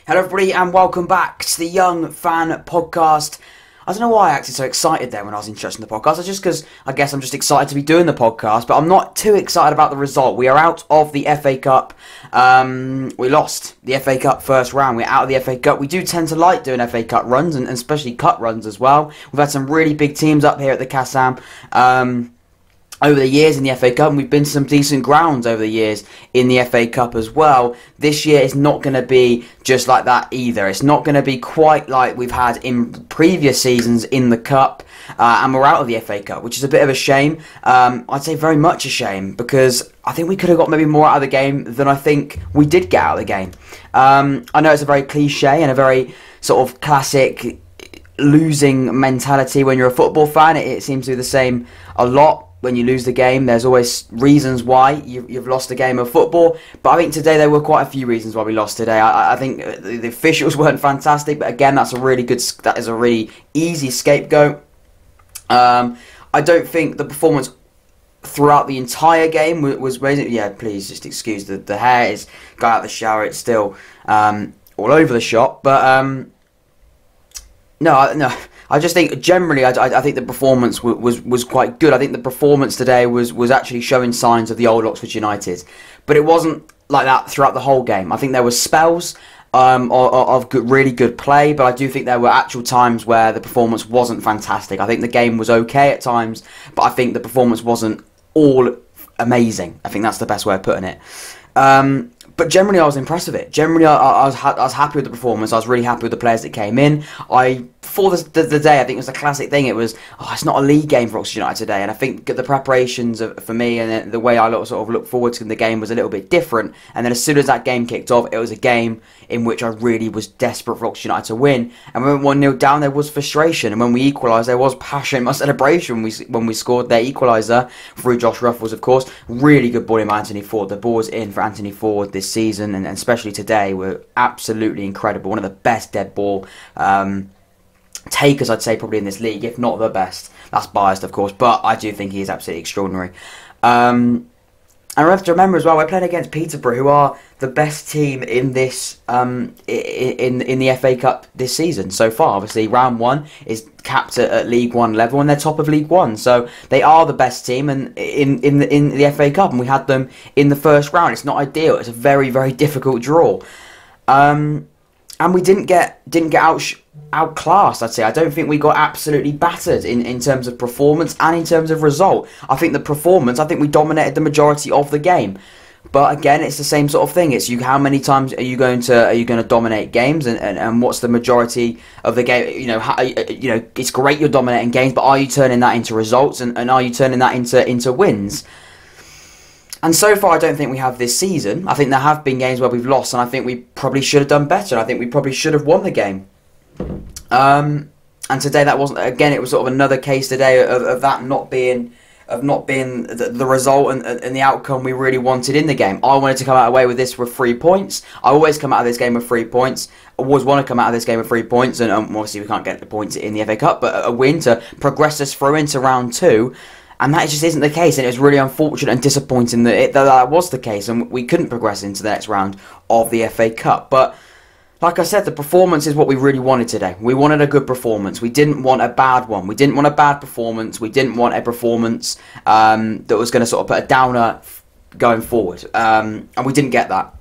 Hello everybody and welcome back to the Young Fan Podcast. I don't know why I acted so excited there when I was introducing the podcast. It's just because I guess I'm just excited to be doing the podcast, but I'm not too excited about the result. We are out of the FA Cup. We lost the FA Cup first round. We're out of the FA Cup. We do tend to like doing FA Cup runs and especially cup runs as well. We've had some really big teams up here at the Kassam. Over the years in the FA Cup, and we've been to some decent grounds over the years in the FA Cup as well. This year is not going to be just like that either. It's not going to be quite like we've had in previous seasons in the Cup, and we're out of the FA Cup, which is a bit of a shame. I'd say very much a shame, because I think we could have got maybe more out of the game than I think we did get out of the game. I know it's a very cliche and a very sort of classic losing mentality when you're a football fan. It seems to be the same a lot. When you lose the game, there's always reasons why you've lost a game of football. But I think today there were quite a few reasons why we lost today. I think the officials weren't fantastic, but again, that is a really easy scapegoat. I don't think the performance throughout the entire game was amazing. Yeah, please just excuse the hair. It's got out of the shower. It's still all over the shop. But no. I just think generally, I think the performance was quite good. I think the performance today was actually showing signs of the old Oxford United, but it wasn't like that throughout the whole game. I think there were spells of really good play, but I do think there were actual times where the performance wasn't fantastic. I think the game was okay at times, but I think the performance wasn't all amazing. I think that's the best way of putting it. But generally, I was impressed with it. Generally, I was happy with the performance. I was really happy with the players that came in. For the day, I think it was a classic thing. It was, it's not a league game for Oxford United today, and I think the preparations for me and the way I sort of looked forward to the game was a little bit different. And then as soon as that game kicked off, it was a game in which I really was desperate for Oxford United to win. And when we went 1-0 down, there was frustration, and when we equalised, there was passion, my celebration when we scored their equaliser through Josh Ruffles, of course. Really good ball in by Anthony Ford. The balls in for Anthony Ford this season, and especially today, were absolutely incredible. One of the best dead ball takers, I'd say, probably in this league, if not the best. That's biased, of course, but I do think he is absolutely extraordinary. And we have to remember as well, we're playing against Peterborough, who are the best team in this in the FA Cup this season so far. Obviously, round one is capped at League One level, and they're top of League One, so they are the best team in the FA Cup, and we had them in the first round. It's not ideal. It's a very, very difficult draw. And we didn't get outclassed, I'd say. I don't think we got absolutely battered in terms of performance and in terms of result. I think we dominated the majority of the game. But again, it's the same sort of thing. It's how many times are you going to dominate games, and what's the majority of the game? It's great you're dominating games, but are you turning that into results, and are you turning that into wins? And so far, I don't think we have this season. I think there have been games where we've lost, and I think we probably should have done better. I think we probably should have won the game. And today, that wasn't. Again, it was sort of another case today of that not being the result and the outcome we really wanted in the game. I wanted to come out away with this with 3 points. I always come out of this game with 3 points. I always want to come out of this game with 3 points, and obviously we can't get the points in the FA Cup, but a win to progress us through into round two. And that just isn't the case, and it was really unfortunate and disappointing that was the case, and we couldn't progress into the next round of the FA Cup. But like I said, the performance is what we really wanted today. We wanted a good performance. We didn't want a bad one. We didn't want a bad performance. We didn't want a performance that was going to sort of put a downer going forward. And we didn't get that,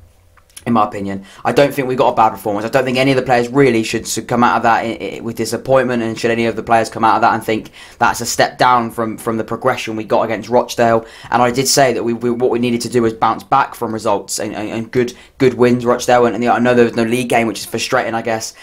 in my opinion. I don't think we got a bad performance. I don't think any of the players really should come out of that with disappointment, and should any of the players come out of that and think that's a step down from the progression we got against Rochdale. And I did say that what we needed to do was bounce back from results and good wins, Rochdale. And I know there was no league game, which is frustrating, I guess,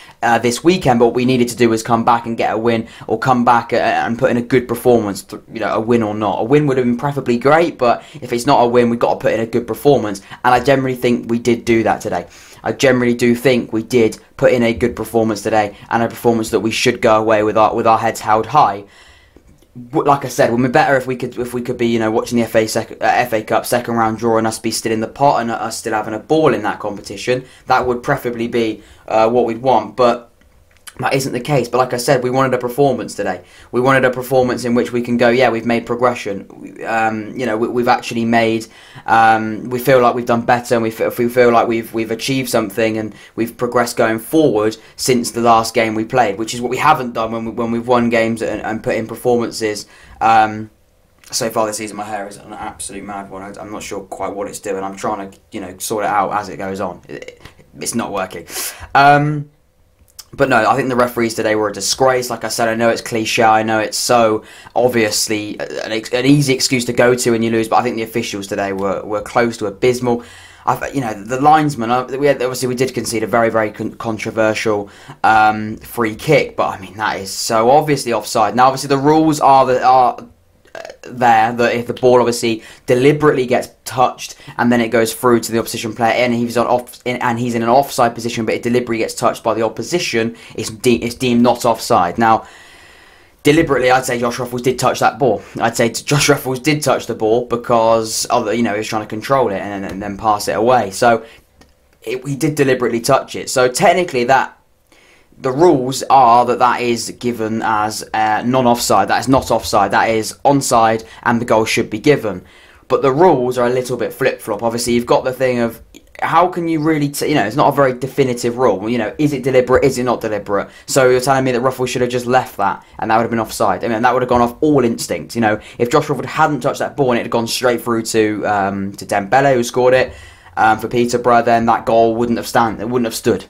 this weekend. But what we needed to do was come back and get a win, or come back and put in a good performance. A win or not, a win would have been preferably great. But if it's not a win, we've got to put in a good performance. And I generally think we did do that today. I generally do think we did put in a good performance today, and a performance that we should go away with our heads held high. Like I said, it would be better if we could be watching the FA Cup second round draw, and us be still in the pot, and us still having a ball in that competition. That would preferably be what we'd want. But That isn't the case, but like I said, we wanted a performance today. We wanted a performance in which we can go, yeah, we've made progression. We've actually made. We feel like we've done better, and we feel like we've achieved something, and we've progressed going forward since the last game we played, which is what we haven't done when we've won games and put in performances. So far this season, my hair is an absolute mad one. I'm not sure quite what it's doing. I'm trying to sort it out as it goes on. It's not working. But no, I think the referees today were a disgrace. Like I said, I know it's cliche. I know it's so obviously an easy excuse to go to when you lose. But I think the officials today were close to abysmal. The linesman. We did concede a very, very controversial free kick. But I mean, that is so obviously offside. Now, obviously, the rules are there that if the ball obviously deliberately gets touched and then it goes through to the opposition player and he's in an offside position, but it deliberately gets touched by the opposition, it's deemed not offside. Now, deliberately, I'd say Josh Ruffels did touch that ball. I'd say Josh Ruffels did touch the ball because he was trying to control it and then pass it away. So he did deliberately touch it. So technically, the rules are that is given as non-offside. That is not offside. That is onside, and the goal should be given. But the rules are a little bit flip-flop. Obviously, you've got the thing of how can you really, it's not a very definitive rule. Is it deliberate? Is it not deliberate? So you're telling me that Ruffels should have just left that, and that would have been offside. I mean, that would have gone off all instinct. If Josh Ruffels hadn't touched that ball and it had gone straight through to Dembele, who scored it for Peterborough, then that goal wouldn't have stood.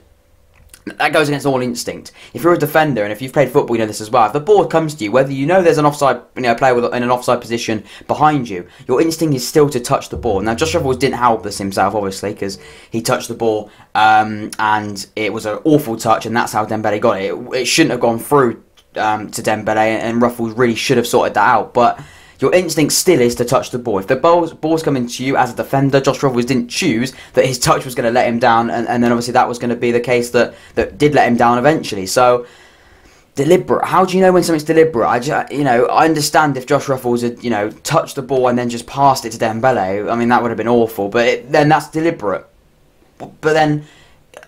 That goes against all instinct. If you're a defender, and if you've played football, you know this as well. If the ball comes to you, whether there's an offside, player in an offside position behind you, your instinct is still to touch the ball. Now, Josh Ruffels didn't help this himself, obviously, because he touched the ball, and it was an awful touch, and that's how Dembele got it. It shouldn't have gone through to Dembele, and Ruffels really should have sorted that out. But your instinct still is to touch the ball. If the ball's coming to you as a defender, Josh Ruffels didn't choose that his touch was going to let him down, and then obviously that was going to be the case that did let him down eventually. So, deliberate. How do you know when something's deliberate? I understand if Josh Ruffels had, touched the ball and then just passed it to Dembele. I mean, that would have been awful, but then that's deliberate. But then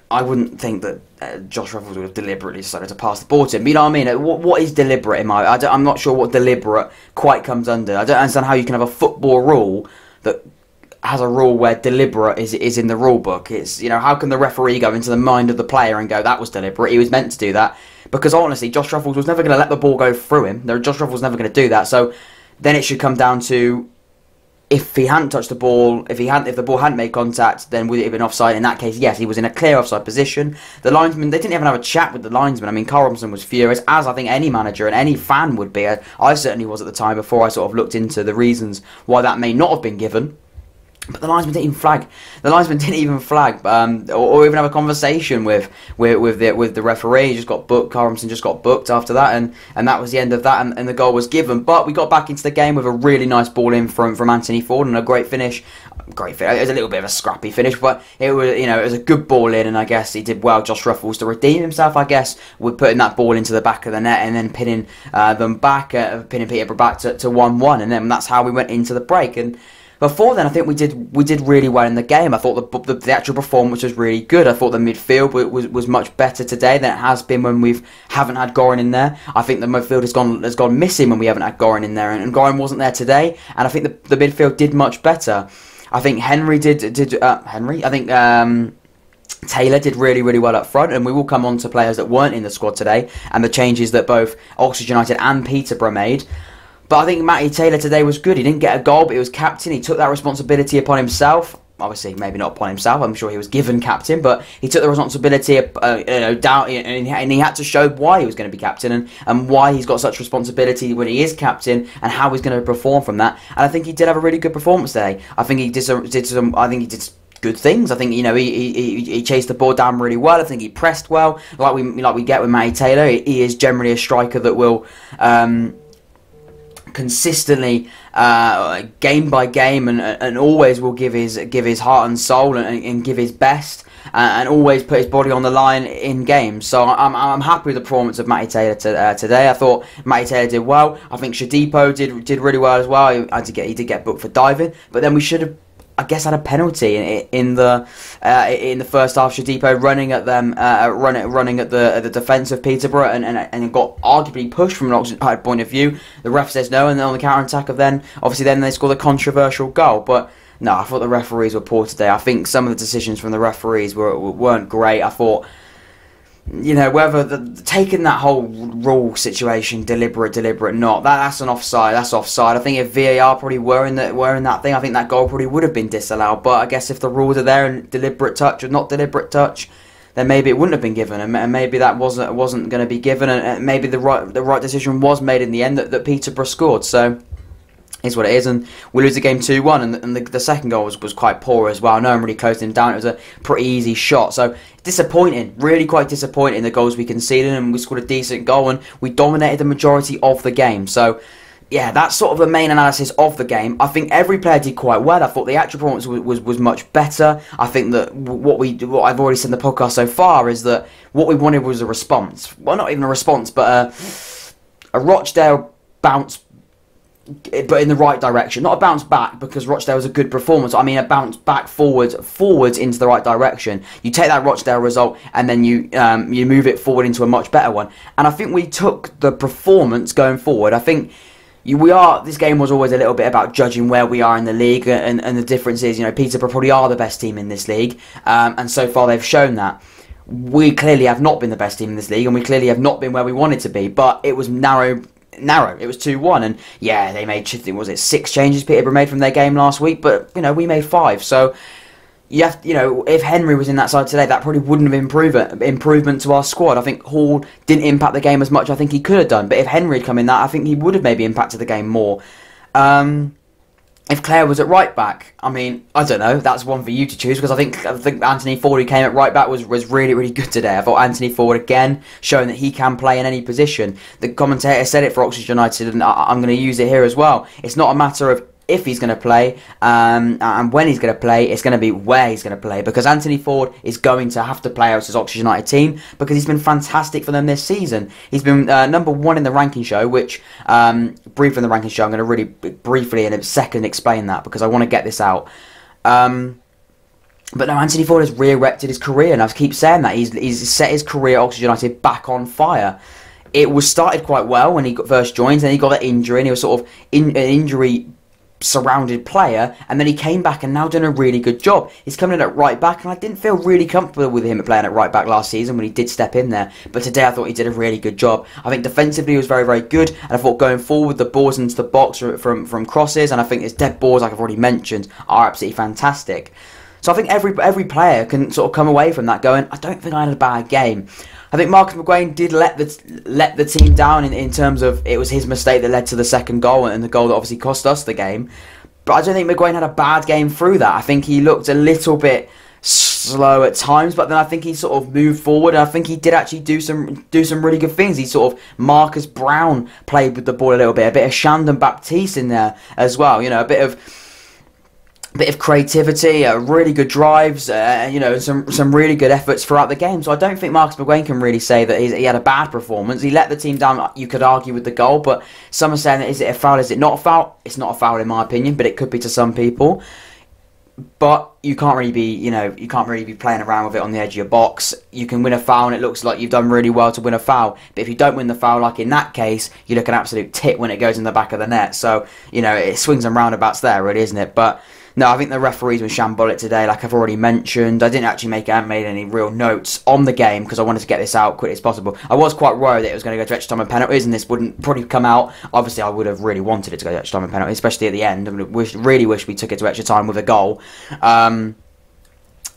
I wouldn't think that Josh Ruffels would have deliberately decided to pass the ball to him. But you know what I mean? What is deliberate in my... I'm not sure what deliberate quite comes under. I don't understand how you can have a football rule that has a rule where deliberate is in the rule book. It's, how can the referee go into the mind of the player and go, that was deliberate, he was meant to do that? Because honestly, Josh Ruffels was never going to let the ball go through him. Josh Ruffels was never going to do that. So then it should come down to, if he hadn't touched the ball, if the ball hadn't made contact, then would it have been offside? In that case, yes, he was in a clear offside position. The linesman, they didn't even have a chat with the linesman. I mean, Carl Robinson was furious, as I think any manager and any fan would be. I certainly was at the time before I sort of looked into the reasons why that may not have been given. But the linesman didn't even flag. The linesman didn't even flag, or even have a conversation with the referee. He just got booked. Carl Robinson just got booked after that, and that was the end of that. And the goal was given. But we got back into the game with a really nice ball in from Anthony Ford and a great finish. It was a little bit of a scrappy finish, but it was a good ball in, and I guess he did well, Josh Ruffels, to redeem himself. I guess with putting that ball into the back of the net and then pinning them back, pinning Peterborough back to 1-1, and then that's how we went into the break. And before then, I think we did really well in the game. I thought the actual performance was really good. I thought the midfield was much better today than it has been when we haven't had Goran in there. I think the midfield has gone missing when we haven't had Goran in there, and Goran wasn't there today. And I think the midfield did much better. I think Henry I think Taylor did really, really well up front, and we will come on to players that weren't in the squad today and the changes that both Oxford United and Peterborough made. But I think Matty Taylor today was good. He didn't get a goal, but he was captain. He took that responsibility upon himself. Obviously, maybe not upon himself. I'm sure he was given captain, but he took the responsibility, down, and he had to show why he was going to be captain and why he's got such responsibility when he is captain and how he's going to perform from that. And I think he did have a really good performance today. I think he did some. I think he did good things. I think he chased the ball down really well. I think he pressed well, like we get with Matty Taylor. He is generally a striker that will consistently, game by game, and always will give his heart and soul and give his best, and always put his body on the line in games. So I'm happy with the performance of Matty Taylor today. I thought Matty Taylor did well. I think Shadipo did really well as well. He did get booked for diving, but then we should have. I guess, had a penalty in the first half. Shodipo running at them, running at the defence of Peterborough, and got arguably pushed from an Oxford United point of view. The ref says no, and then on the counter attack then they score the controversial goal. But no, I thought the referees were poor today. I think some of the decisions from the referees weren't great. I thought, whether taking that whole rule situation, deliberate, not, that's an offside. That's offside. I think if VAR probably were in that thing, I think that goal probably would have been disallowed. But I guess if the rules are there and deliberate touch or not deliberate touch, then maybe it wouldn't have been given, and maybe that wasn't going to be given, and maybe the right decision was made in the end that Peterborough scored. So is what it is, and we lose the game 2-1, and the second goal was quite poor as well. No one really closed him down. It was a pretty easy shot, so disappointing, really quite disappointing, the goals we conceded, and we scored a decent goal, and we dominated the majority of the game. So yeah, that's sort of the main analysis of the game. I think every player did quite well. I thought the actual performance was much better. I think that what I've already said in the podcast so far is that what we wanted was a response. Well, not even a response, but a Rochdale bounce, but in the right direction. Not a bounce back, because Rochdale was a good performance. I mean a bounce back forwards into the right direction. You take that Rochdale result and then you move it forward into a much better one. And I think we took the performance going forward. I think this game was always a little bit about judging where we are in the league, and the difference is, Peterborough probably are the best team in this league, and so far they've shown that. We clearly have not been the best team in this league, and we clearly have not been where we wanted to be, but it was narrow. It was 2-1, and yeah, they made, was it 6 changes Peterborough made from their game last week, but we made 5. So you have, if Henry was in that side today, that probably wouldn't have improvement to our squad. I think Hall didn't impact the game as much as I think he could have done, but if Henry had come in that, I think he would have maybe impacted the game more. If Clare was at right back, I mean, I don't know. That's one for you to choose, because I think Anthony Ford, who came at right back, was really, really good today. I thought Anthony Ford, again, showing that he can play in any position. The commentator said it for Oxford United, and I'm going to use it here as well. It's not a matter of if he's going to play and when he's going to play, it's going to be where he's going to play, because Anthony Ford is going to have to play out his Oxford United team, because he's been fantastic for them this season. He's been number 1 in the ranking show, which briefly in the ranking show, I'm going to really briefly in a second explain that, because I want to get this out. But no, Anthony Ford has re-erected his career, and I keep saying that he's set his career at Oxford United back on fire. It was started quite well when he first joined, then he got that injury, and he was sort of an injury surrounded player, and then he came back and now done a really good job. He's coming in at right back, and I didn't feel really comfortable with him playing at right back last season when he did step in there, but today I thought he did a really good job. I think defensively he was very, very good, and I thought going forward the balls into the box from crosses, and I think his dead balls, like I've already mentioned, are absolutely fantastic. So I think every player can sort of come away from that going, I don't think I had a bad game. I think Marcus McGuane did let the team down in terms of it was his mistake that led to the second goal, and the goal that obviously cost us the game. But I don't think McGuane had a bad game through that. I think he looked a little bit slow at times, but then I think he sort of moved forward, and I think he did actually do some really good things. He sort of, Marcus Brown played with the ball a little bit, a bit of Shandon Baptiste in there as well, a bit of creativity, really good drives, some really good efforts throughout the game. So I don't think Marcus McGuane can really say that he had a bad performance. He let the team down, you could argue, with the goal, but some are saying that is it a foul, is it not a foul? It's not a foul in my opinion, but it could be to some people. But you can't really be playing around with it on the edge of your box. You can win a foul, and it looks like you've done really well to win a foul. But if you don't win the foul, like in that case, you look an absolute tit when it goes in the back of the net. So, it swings and roundabouts there, really, isn't it? But no, I think the referees were shambolic today, like I've already mentioned. I didn't actually made any real notes on the game, because I wanted to get this out quickly as possible. I was quite worried that it was going to go to extra time and penalties, and this wouldn't probably come out. Obviously, I would have really wanted it to go to extra time and penalties, especially at the end. I really wish we took it to extra time with a goal.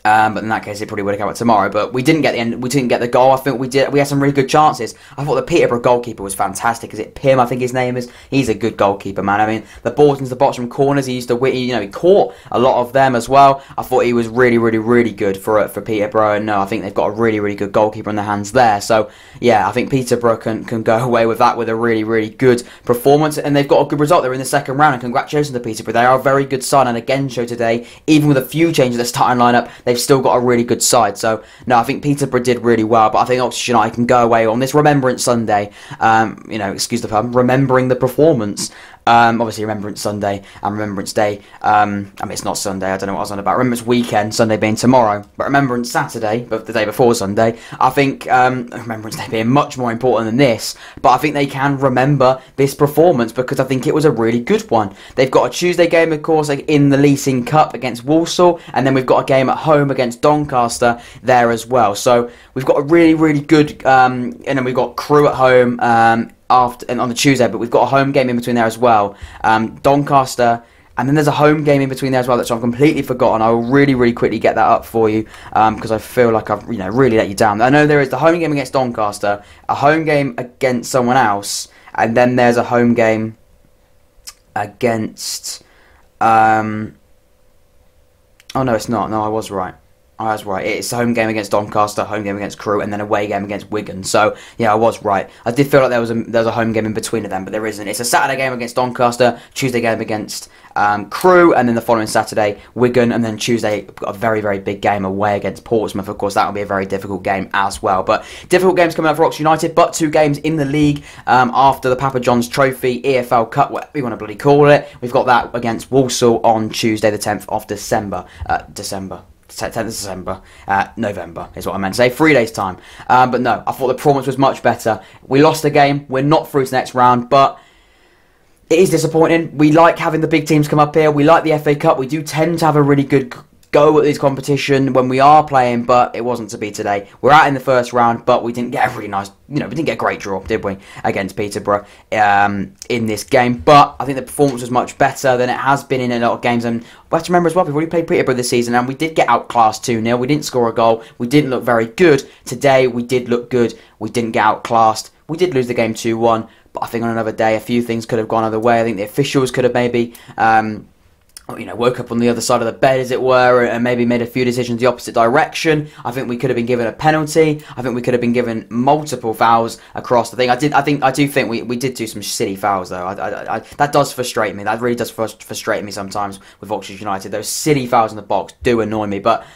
But in that case, it probably would have come out tomorrow. But we didn't get the end. We didn't get the goal. I think we did. We had some really good chances. I thought the Peterborough goalkeeper was fantastic. Is it Pym? I think his name is. He's a good goalkeeper, man. I mean, the balls into the box from corners. He used to. He caught a lot of them as well. I thought he was really, really, really good for Peterborough. And no, I think they've got a really, really good goalkeeper in their hands there. So yeah, I think Peterborough can go away with that with a really, really good performance, and they've got a good result. They're in the second round, and congratulations to Peterborough. They are a very good side, and again, show today, even with a few changes in the starting lineup, they've still got a really good side. So no, I think Peterborough did really well, but I think Oxford United can go away on this Remembrance Sunday, excuse the pun, remembering the performance Obviously, Remembrance Sunday and Remembrance Day. I mean, it's not Sunday. I don't know what I was on about. Remembrance Weekend, Sunday being tomorrow, but Remembrance Saturday, but the day before Sunday. I think Remembrance Day being much more important than this, but I think they can remember this performance because I think it was a really good one. They've got a Tuesday game, of course, like in the Leasing Cup against Walsall, and then we've got a game at home against Doncaster there as well. So we've got a really, really good, and then we've got Crewe at home after and on the Tuesday, but we've got a home game in between there as well. Doncaster, and then there's a home game in between there as well that I've completely forgotten. I will really, really quickly get that up for you because I feel like I've really let you down. I know there is the home game against Doncaster, a home game against someone else, and then there's a home game against. Oh no, it's not. No, I was right. I was right. It's a home game against Doncaster, home game against Crewe, and then away game against Wigan. So yeah, I was right. I did feel like there was a home game in between of them, but there isn't. It's a Saturday game against Doncaster, Tuesday game against Crewe, and then the following Saturday Wigan, and then Tuesday we've got a very, very big game away against Portsmouth. Of course, that will be a very difficult game as well. But difficult games coming up for Oxford United, but 2 games in the league after the Papa John's Trophy, EFL Cup, whatever you want to bloody call it. We've got that against Walsall on Tuesday, the 10th of December. 10th of December, November is what I meant to say, 3 days time. But no, I thought the performance was much better. We lost the game, we're not through to the next round, but it is disappointing. We like having the big teams come up here, we like the FA Cup, we do tend to have a really good go at this competition when we are playing, but it wasn't to be today. We're out in the first round, but we didn't get a really nice, we didn't get a great draw, did we, against Peterborough in this game. But I think the performance was much better than it has been in a lot of games. And we have to remember as well, we've already played Peterborough this season, and we did get outclassed 2-0. We didn't score a goal. We didn't look very good. Today, we did look good. We didn't get outclassed. We did lose the game 2-1, but I think on another day, a few things could have gone other way. I think the officials could have maybe woke up on the other side of the bed, as it were, and maybe made a few decisions the opposite direction. I think we could have been given a penalty. I think we could have been given multiple fouls across the thing. I do think we did do some silly fouls though. That does frustrate me. That really does frustrate me sometimes with Oxford United. Those silly fouls in the box do annoy me, but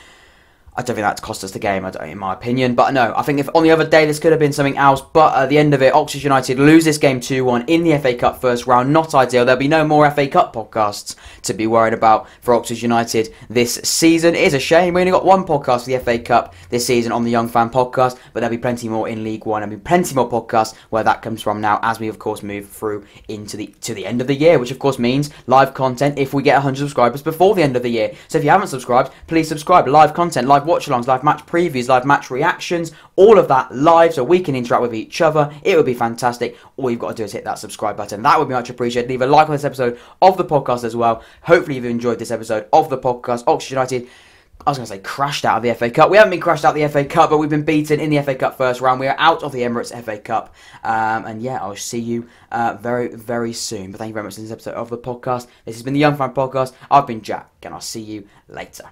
I don't think that's cost us the game, in my opinion. But no, I think if on the other day this could have been something else. But at the end of it, Oxford United lose this game 2-1 in the FA Cup first round. Not ideal. There'll be no more FA Cup podcasts to be worried about for Oxford United this season. It is a shame. We only got one podcast for the FA Cup this season on the Young Fan Podcast. But there'll be plenty more in League One. There'll be plenty more podcasts where that comes from now, as we of course move through into the end of the year, which of course means live content if we get 100 subscribers before the end of the year. So if you haven't subscribed, please subscribe. Live content, live watch-alongs, live match previews, live match reactions, all of that live so we can interact with each other. It would be fantastic. All you've got to do is hit that subscribe button. That would be much appreciated. Leave a like on this episode of the podcast as well. Hopefully you've enjoyed this episode of the podcast. Oxford United, I was going to say crashed out of the FA Cup. We haven't been crashed out of the FA Cup, but we've been beaten in the FA Cup first round. We are out of the Emirates FA Cup. And yeah, I'll see you very, very soon. But thank you very much for this episode of the podcast. This has been the Young Fan Podcast. I've been Jack, and I'll see you later.